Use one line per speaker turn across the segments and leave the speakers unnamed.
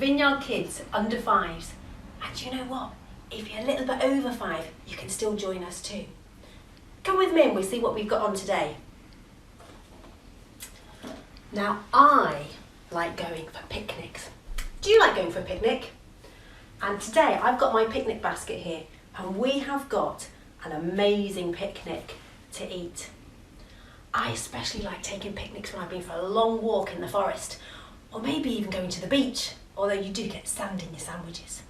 Vineyard Kids under 5s. And you know what? If you're a little bit over 5, you can still join us too. Come with me and we'll see what we've got on today. Now, I like going for picnics. Do you like going for a picnic? And today I've got my picnic basket here and we have got an amazing picnic to eat. I especially like taking picnics when I've been for a long walk in the forest, or maybe even going to the beach, although you do get sand in your sandwiches.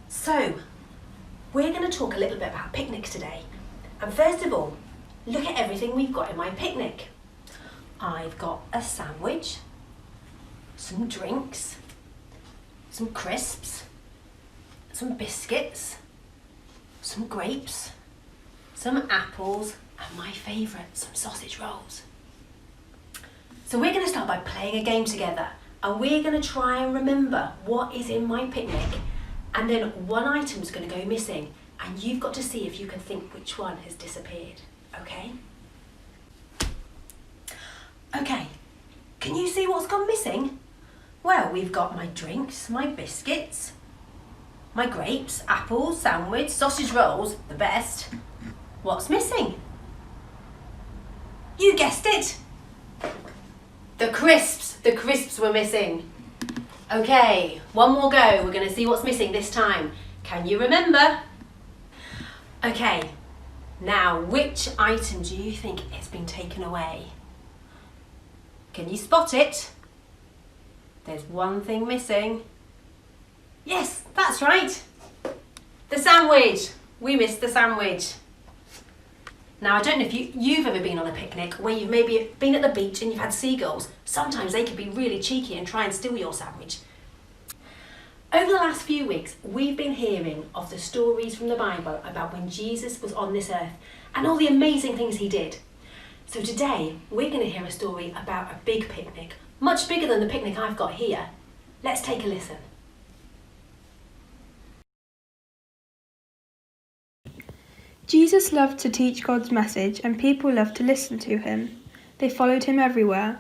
So, we're going to talk a little bit about picnics today. And first of all, look at everything we've got in my picnic. I've got a sandwich, some drinks, some crisps, some biscuits, some grapes, some apples, and my favourite, some sausage rolls. So we're going to start by playing a game together, and we're going to try and remember what is in my picnic, and then one item's going to go missing, and you've got to see if you can think which one has disappeared, okay? Okay, can you see what's gone missing? Well, we've got my drinks, my biscuits, my grapes, apples, sandwich, sausage rolls, the best. What's missing? You guessed it! The crisps were missing. Okay, one more go. We're going to see what's missing this time. Can you remember? Okay, now which item do you think has been taken away? Can you spot it? There's one thing missing. Yes, that's right. The sandwich. We missed the sandwich. Now, I don't know if you've ever been on a picnic where you've maybe been at the beach and you've had seagulls. Sometimes they can be really cheeky and try and steal your sandwich. Over the last few weeks, we've been hearing of the stories from the Bible about when Jesus was on this earth and all the amazing things he did. So today, we're going to hear a story about a big picnic, much bigger than the picnic I've got here. Let's take a listen.
Jesus loved to teach God's message and people loved to listen to him. They followed him everywhere.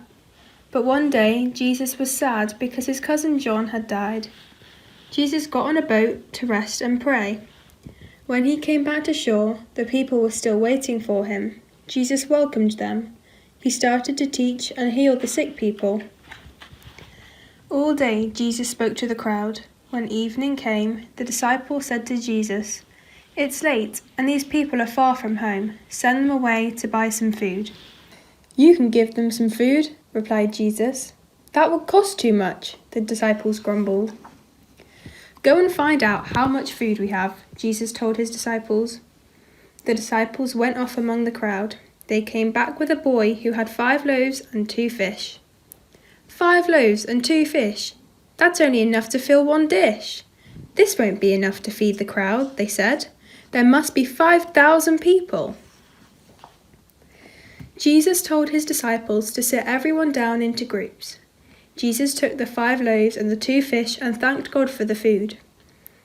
But one day, Jesus was sad because his cousin John had died. Jesus got on a boat to rest and pray. When he came back to shore, the people were still waiting for him. Jesus welcomed them. He started to teach and heal the sick people. All day, Jesus spoke to the crowd. When evening came, the disciples said to Jesus, "It's late, and these people are far from home. Send them away to buy some food." "You can give them some food," replied Jesus. "That would cost too much," the disciples grumbled. "Go and find out how much food we have," Jesus told his disciples. The disciples went off among the crowd. They came back with a boy who had 5 loaves and 2 fish. 5 loaves and 2 fish? That's only enough to fill 1 dish. "This won't be enough to feed the crowd," they said. "There must be 5,000 people." Jesus told his disciples to sit everyone down into groups. Jesus took the 5 loaves and the 2 fish and thanked God for the food.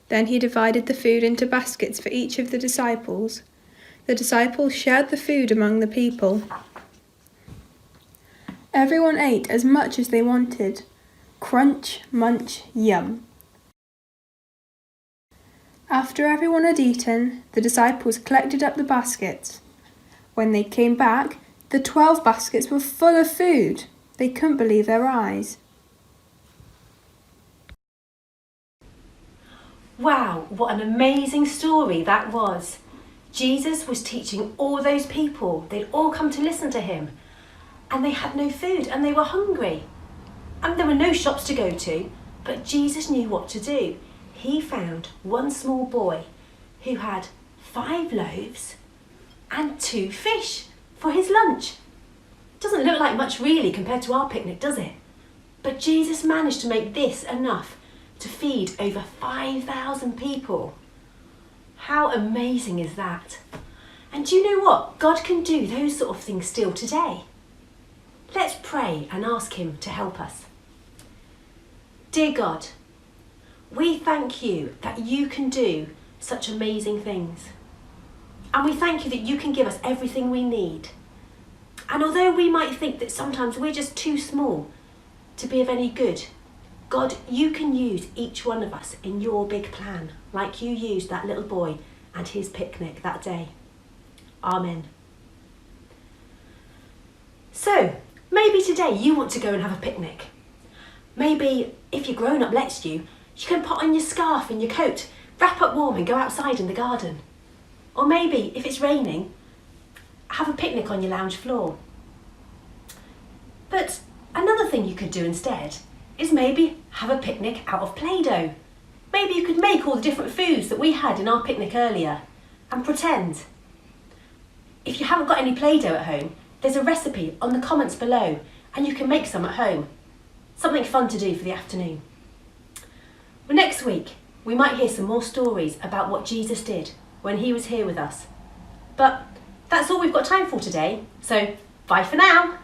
Then he divided the food into baskets for each of the disciples. The disciples shared the food among the people. Everyone ate as much as they wanted. Crunch, munch, yum. After everyone had eaten, the disciples collected up the baskets. When they came back, the 12 baskets were full of food. They couldn't believe their eyes.
Wow, what an amazing story that was. Jesus was teaching all those people. They'd all come to listen to him. And they had no food and they were hungry. And there were no shops to go to, but Jesus knew what to do. He found one small boy who had 5 loaves and 2 fish for his lunch. Doesn't look like much really compared to our picnic, does it? But Jesus managed to make this enough to feed over 5,000 people. How amazing is that? And do you know what? God can do those sort of things still today. Let's pray and ask him to help us. Dear God, we thank you that you can do such amazing things. And we thank you that you can give us everything we need. And although we might think that sometimes we're just too small to be of any good, God, you can use each one of us in your big plan, like you used that little boy and his picnic that day. Amen. So, maybe today you want to go and have a picnic. Maybe if your grown-up lets you, you can put on your scarf and your coat, wrap up warm and go outside in the garden. Or maybe, if it's raining, have a picnic on your lounge floor. But another thing you could do instead is maybe have a picnic out of Play-Doh. Maybe you could make all the different foods that we had in our picnic earlier and pretend. If you haven't got any Play-Doh at home, there's a recipe on the comments below and you can make some at home. Something fun to do for the afternoon. Well, next week, we might hear some more stories about what Jesus did when he was here with us. But that's all we've got time for today, so bye for now.